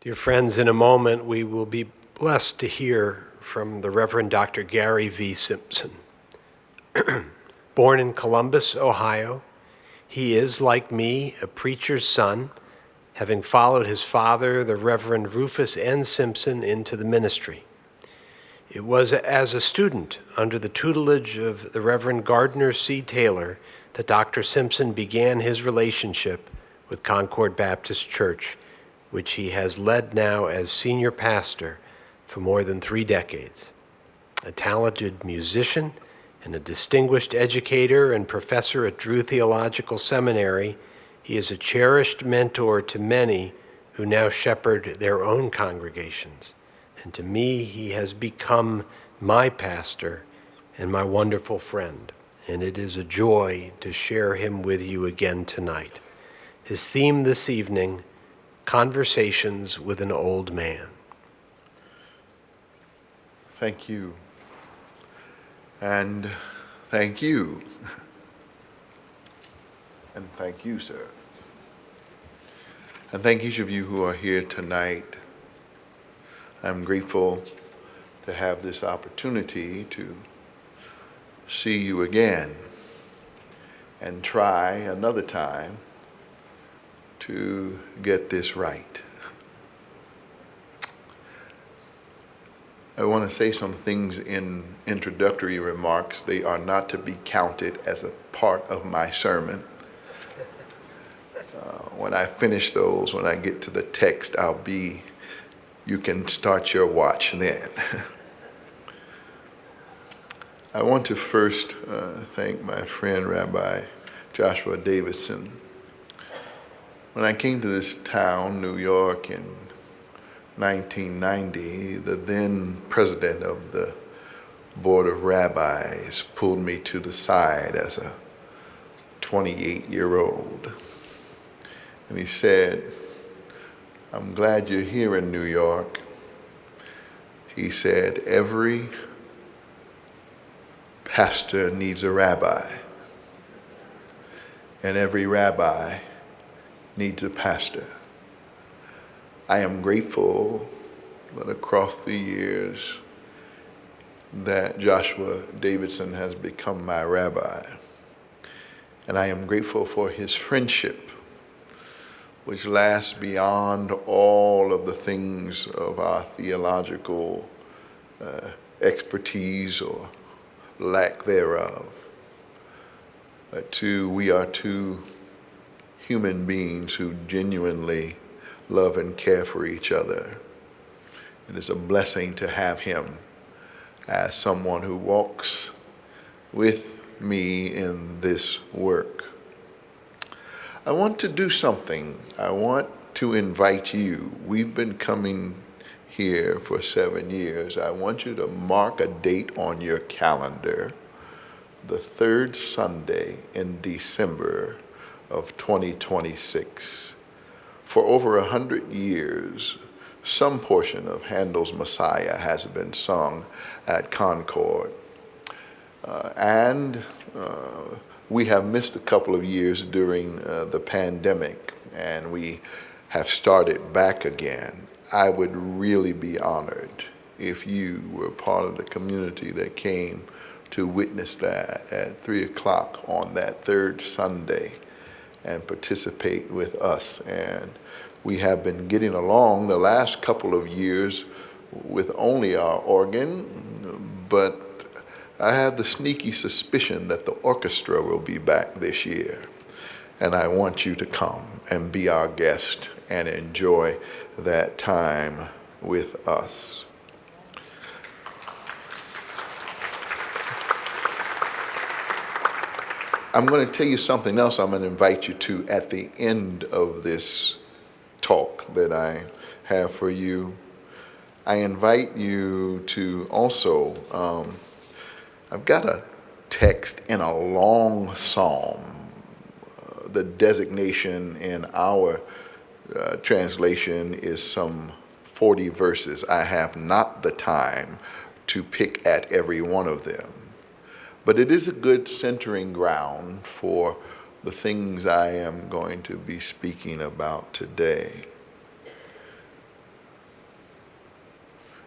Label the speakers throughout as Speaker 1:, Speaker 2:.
Speaker 1: Dear friends, in a moment we will be blessed to hear from the Reverend Dr. Gary V. Simpson. Born in Columbus, Ohio, he is, like me, a preacher's son, having followed his father, the Reverend Rufus N. Simpson, into the ministry. It was as a student under the tutelage of the Reverend Gardner C. Taylor that Dr. Simpson began his relationship with Concord Baptist Church, which he has led now as senior pastor for more than 3 decades. A talented musician and a distinguished educator and professor at Drew Theological Seminary, he is a cherished mentor to many who now shepherd their own congregations. And to me, he has become my pastor and my wonderful friend. And it is a joy to share him with you again tonight. His theme this evening, Conversations with an Old Man.
Speaker 2: Thank you. And thank you. And thank you, sir. And thank each of you who are here tonight. I'm grateful to have this opportunity to see you again and try another time to get this right. I want to say some things in introductory remarks. They are not to be counted as a part of my sermon. When I finish those, when I get to the text, you can start your watch then. I want to first thank my friend Rabbi Joshua Davidson. When I came to this town, New York, in 1990, the then president of the Board of Rabbis pulled me to the side as a 28-year-old. And he said, "I'm glad you're here in New York." He said, "Every pastor needs a rabbi, and every rabbi needs a pastor." I am grateful that across the years that Joshua Davidson has become my rabbi. And I am grateful for his friendship, which lasts beyond all of the things of our theological expertise or lack thereof. We are two human beings who genuinely love and care for each other. It is a blessing to have him as someone who walks with me in this work. I want to do something. I want to invite you. We've been coming here for 7 years. I want you to mark a date on your calendar, the 3rd Sunday in December of 2026. For over 100 years, some portion of Handel's Messiah has been sung at Concord. And we have missed a couple of years during the pandemic, and we have started back again. I would really be honored if you were part of the community that came to witness that at 3 o'clock on that 3rd Sunday and participate with us. And we have been getting along the last couple of years with only our organ, but I have the sneaky suspicion that the orchestra will be back this year. And I want you to come and be our guest and enjoy that time with us. I'm going to tell you something else I'm going to invite you to at the end of this talk that I have for you. I invite you to also, I've got a text in a long psalm. The designation in our translation is some 40 verses. I have not the time to pick at every one of them. But it is a good centering ground for the things I am going to be speaking about today.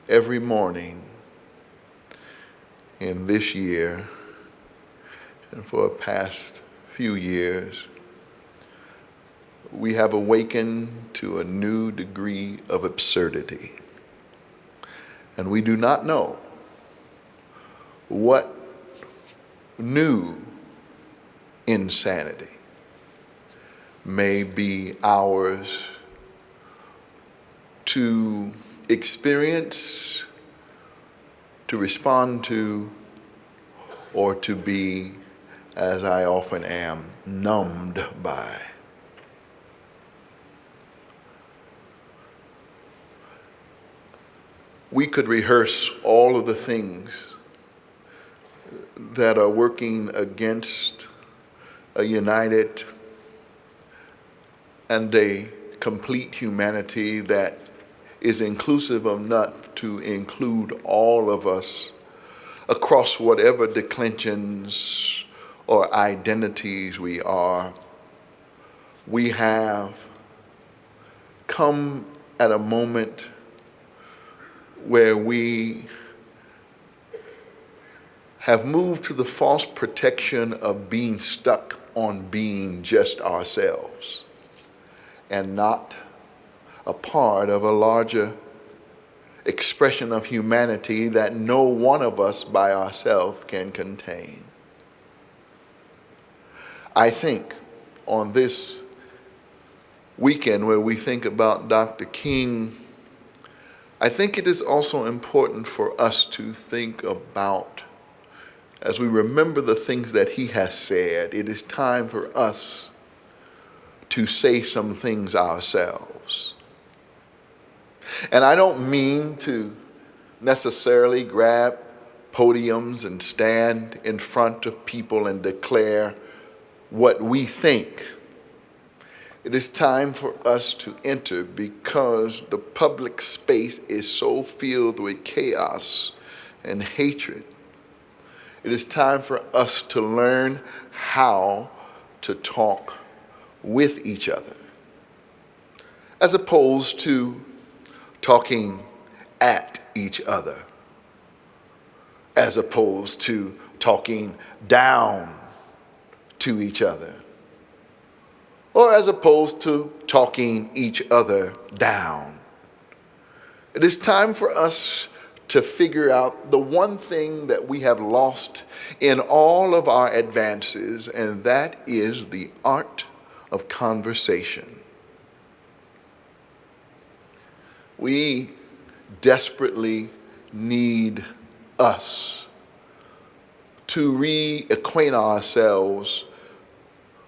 Speaker 2: every morning in this year and for the past few years, we have awakened to a new degree of absurdity. And we do not know what new insanity may be ours to experience, to respond to, or to be, as I often am, numbed by. We could rehearse all of the things that are working against a united and a complete humanity that is inclusive enough to include all of us across whatever declensions or identities we are. We have come at a moment where we have moved to the false protection of being stuck on being just ourselves and not a part of a larger expression of humanity that no one of us by ourselves can contain. I think on this weekend where we think about Dr. King, I think it is also important for us to think about, as we remember the things that he has said, it is time for us to say some things ourselves. And I don't mean to necessarily grab podiums and stand in front of people and declare what we think. It is time for us to enter because the public space is so filled with chaos and hatred. It is time for us to learn how to talk with each other, as opposed to talking at each other, as opposed to talking down to each other, or as opposed to talking each other down. It is time for us to figure out the one thing that we have lost in all of our advances, and that is the art of conversation. We desperately need us to reacquaint ourselves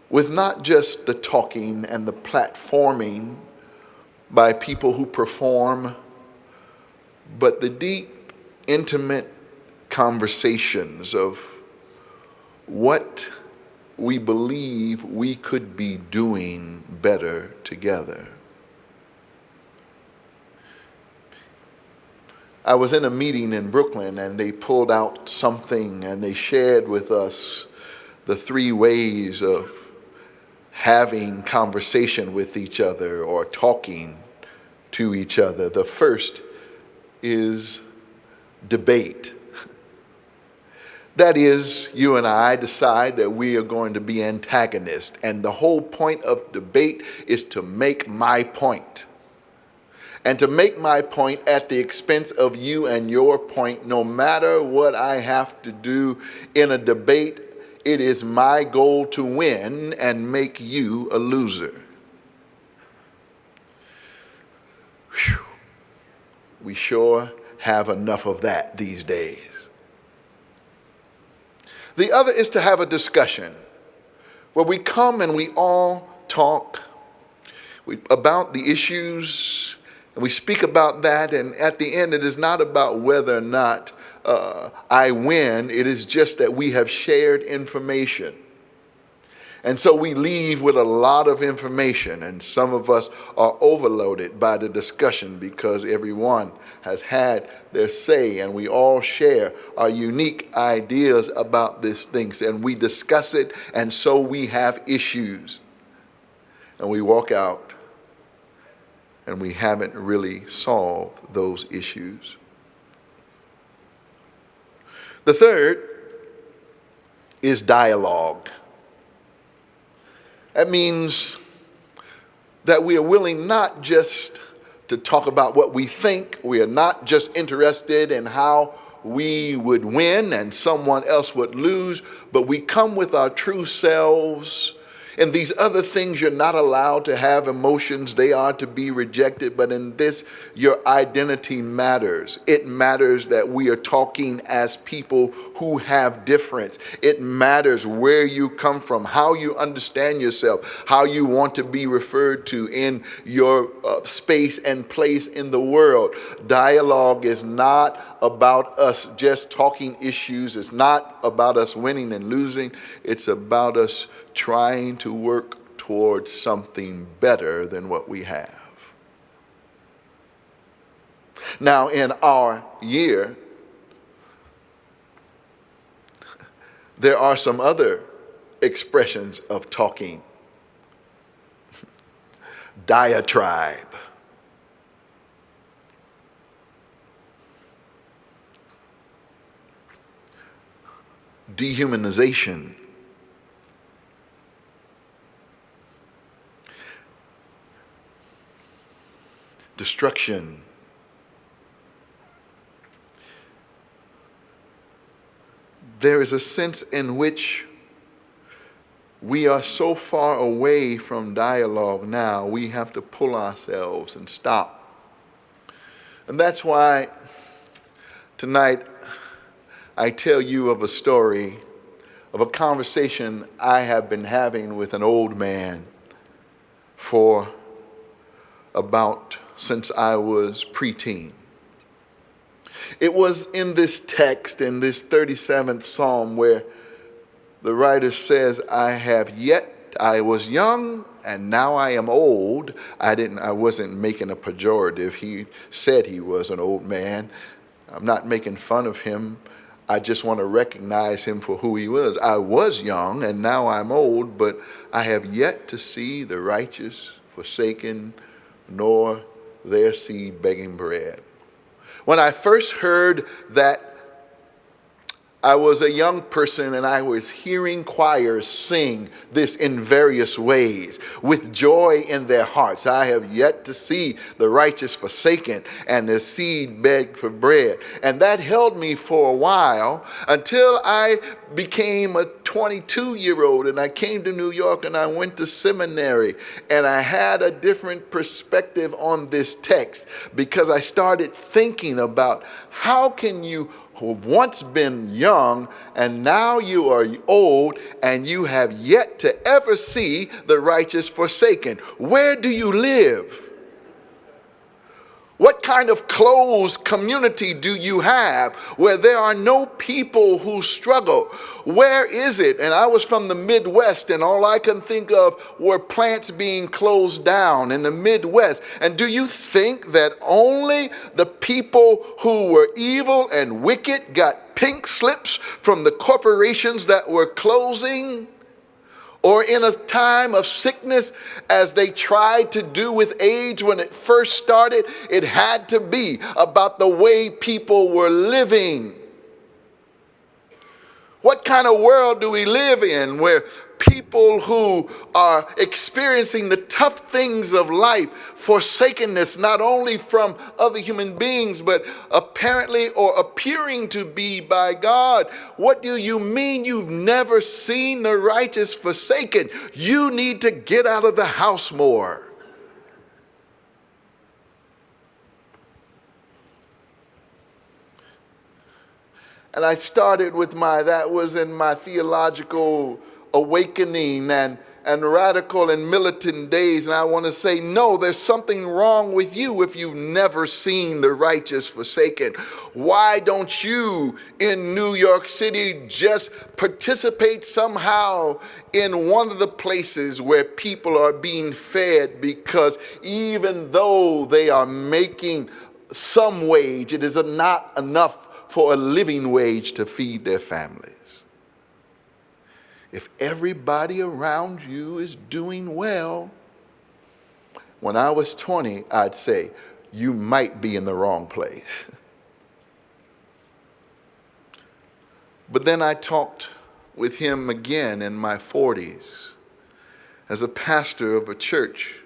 Speaker 2: with not just the talking and the platforming by people who perform, but the deep, intimate conversations of what we believe we could be doing better together. I was in a meeting in Brooklyn and they pulled out something and they shared with us the 3 ways of having conversation with each other or talking to each other. The first is debate. That is, you and I decide that we are going to be antagonists, and the whole point of debate is to make my point. And to make my point at the expense of you and your point, no matter what I have to do in a debate, it is my goal to win and make you a loser. Whew. We sure have enough of that these days. The other is to have a discussion where we come and we all talk about the issues, and we speak about that, and at the end it is not about whether or not I win. It is just that we have shared information. And so we leave with a lot of information, and some of us are overloaded by the discussion because everyone has had their say, and we all share our unique ideas about these things, and we discuss it, and so we have issues. And we walk out, and we haven't really solved those issues. The third is dialogue. That means that we are willing not just to talk about what we think, we are not just interested in how we would win and someone else would lose, but we come with our true selves. And these other things, you're not allowed to have emotions. They are to be rejected. But in this, your identity matters. It matters that we are talking as people who have difference. It matters where you come from, how you understand yourself, how you want to be referred to in your space and place in the world. Dialogue is not about us just talking issues. It's not about us winning and losing. It's about us trying to work towards something better than what we have. Now, in our year, there are some other expressions of talking. Diatribe. Dehumanization. Destruction. There is a sense in which we are so far away from dialogue now, we have to pull ourselves and stop. And that's why tonight I tell you of a story of a conversation I have been having with an old man for about since I was preteen. It was in this text, in this 37th Psalm, where the writer says, I was young and now I am old. I wasn't making a pejorative. He said he was an old man. I'm not making fun of him. I just want to recognize him for who he was. I was young and now I'm old, but I have yet to see the righteous forsaken, nor their seed begging bread. When I first heard that, I was a young person and I was hearing choirs sing this in various ways with joy in their hearts. I have yet to see the righteous forsaken and their seed beg for bread. And that held me for a while until I became a 22-year-old and I came to New York and I went to seminary and I had a different perspective on this text because I started thinking about how can you who've once been young and now you are old and you have yet to ever see the righteous forsaken. Where do you live? What kind of closed community do you have where there are no people who struggle? Where is it? And I was from the Midwest, and all I can think of were plants being closed down in the Midwest. And do you think that only the people who were evil and wicked got pink slips from the corporations that were closing? Or in a time of sickness, as they tried to do with AIDS when it first started, it had to be about the way people were living. What kind of world do we live in where people who are experiencing the tough things of life, forsakenness not only from other human beings, but apparently or appearing to be by God? What do you mean you've never seen the righteous forsaken? You need to get out of the house more. And I started with that was in my theological awakening and radical and militant days. And I want to say, no, there's something wrong with you if you've never seen the righteous forsaken. Why don't you in New York City just participate somehow in one of the places where people are being fed? Because even though they are making some wage, it is not enough for a living wage to feed their families. If everybody around you is doing well, when I was 20, I'd say, you might be in the wrong place. But then I talked with him again in my 40s as a pastor of a church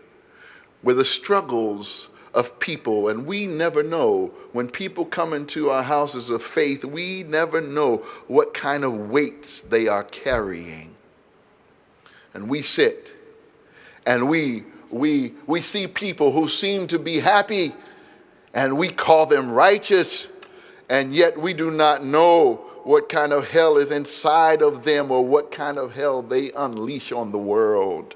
Speaker 2: where the struggles of people, and we never know, when people come into our houses of faith, we never know what kind of weights they are carrying. And we sit and we see people who seem to be happy, and we call them righteous, and yet we do not know what kind of hell is inside of them or what kind of hell they unleash on the world.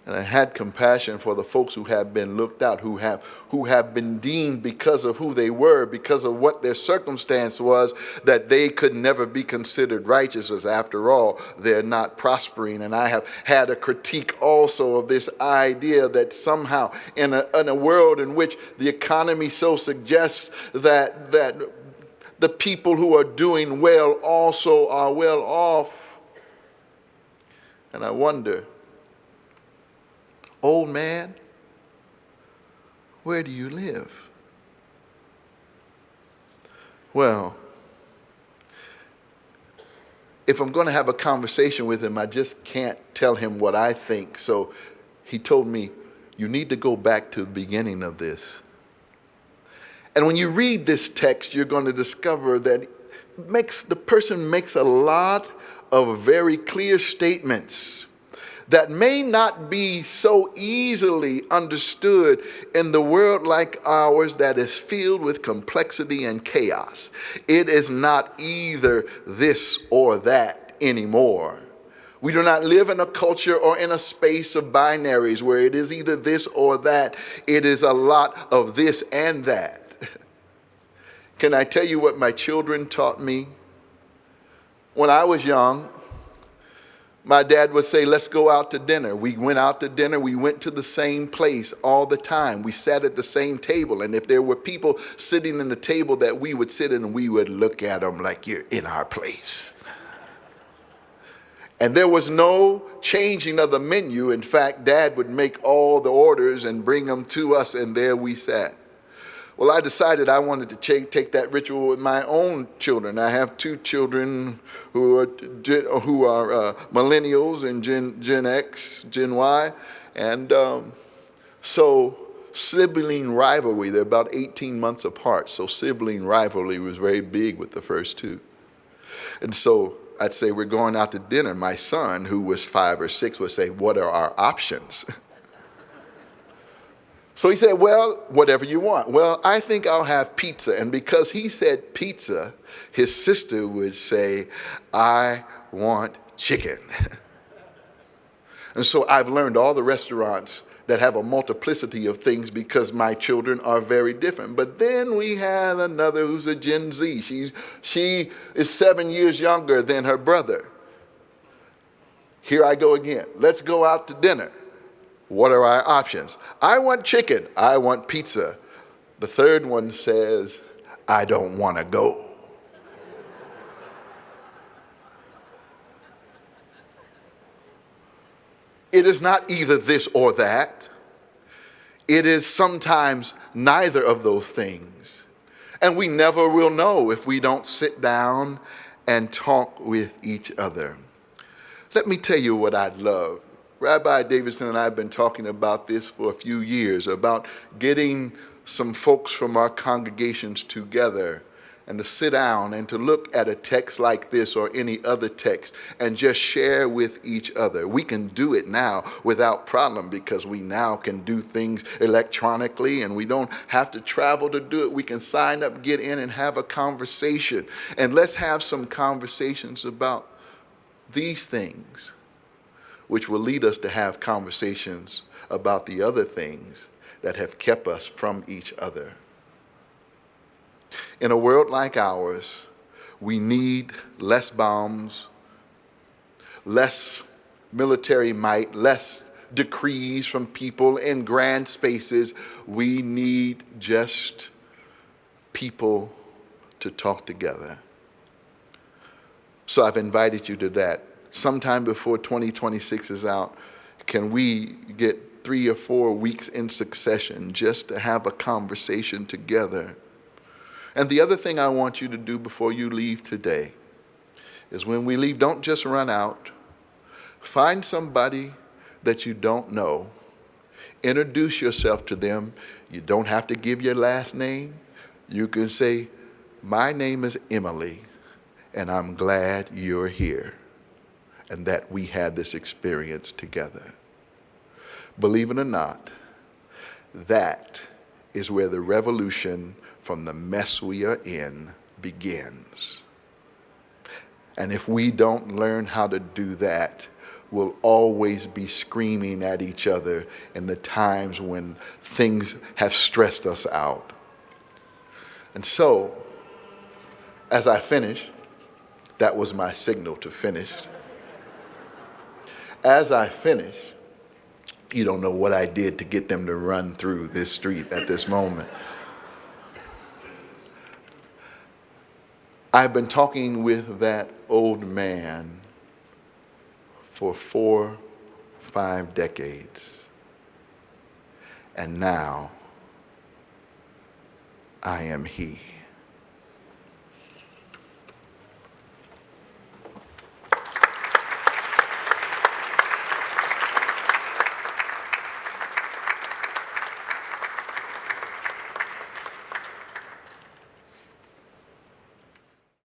Speaker 2: And I had compassion for the folks who have been looked out, who have been deemed because of who they were, because of what their circumstance was, that they could never be considered righteous, as after all, they're not prospering. And I have had a critique also of this idea that somehow in a world in which the economy so suggests that the people who are doing well also are well off. And I wonder, old man, where do you live? Well, if I'm going to have a conversation with him, I just can't tell him what I think. So he told me, you need to go back to the beginning of this. And when you read this text, you're going to discover that the person makes a lot of very clear statements that may not be so easily understood in the world like ours that is filled with complexity and chaos. It is not either this or that anymore. We do not live in a culture or in a space of binaries where it is either this or that. It is a lot of this and that. Can I tell you what my children taught me? When I was young, my dad would say, let's go out to dinner. We went out to dinner. We went to the same place all the time. We sat at the same table. And if there were people sitting in the table that we would sit in, we would look at them like, you're in our place. And there was no changing of the menu. In fact, Dad would make all the orders and bring them to us, and there we sat. Well, I decided I wanted to take that ritual with my own children. I have two children who are millennials and Gen X, Gen Y. And so sibling rivalry, they're about 18 months apart. So sibling rivalry was very big with the first two. And so I'd say, we're going out to dinner. My son, who was 5 or 6, would say, what are our options? So he said, well, whatever you want. Well, I think I'll have pizza. And because he said pizza, his sister would say, I want chicken. And so I've learned all the restaurants that have a multiplicity of things because my children are very different. But then we had another who's a Gen Z. She is 7 years younger than her brother. Here I go again. Let's go out to dinner. What are our options? I want chicken. I want pizza. The third one says, I don't want to go. It is not either this or that. It is sometimes neither of those things. And we never will know if we don't sit down and talk with each other. Let me tell you what I'd love. Rabbi Davidson and I have been talking about this for a few years, about getting some folks from our congregations together and to sit down and to look at a text like this or any other text and just share with each other. We can do it now without problem because we now can do things electronically and we don't have to travel to do it. We can sign up, get in, and have a conversation. And let's have some conversations about these things, which will lead us to have conversations about the other things that have kept us from each other. In a world like ours, we need less bombs, less military might, less decrees from people in grand spaces. We need just people to talk together. So I've invited you to that. Sometime before 2026 is out, can we get 3 or 4 weeks in succession just to have a conversation together And the other thing I want you to do before you leave today is when we leave, don't just run out. Find somebody that you don't know. Introduce yourself to them. You don't have to give your last name. You can say, my name is Emily, and I'm glad you're here and that we had this experience together. Believe it or not, that is where the revolution from the mess we are in begins. And if we don't learn how to do that, we'll always be screaming at each other in the times when things have stressed us out. And so, as I finish, that was my signal to finish. As I finish, you don't know what I did to get them to run through this street at this moment. I've been talking with that old man for 4, 5 decades. And now I am he.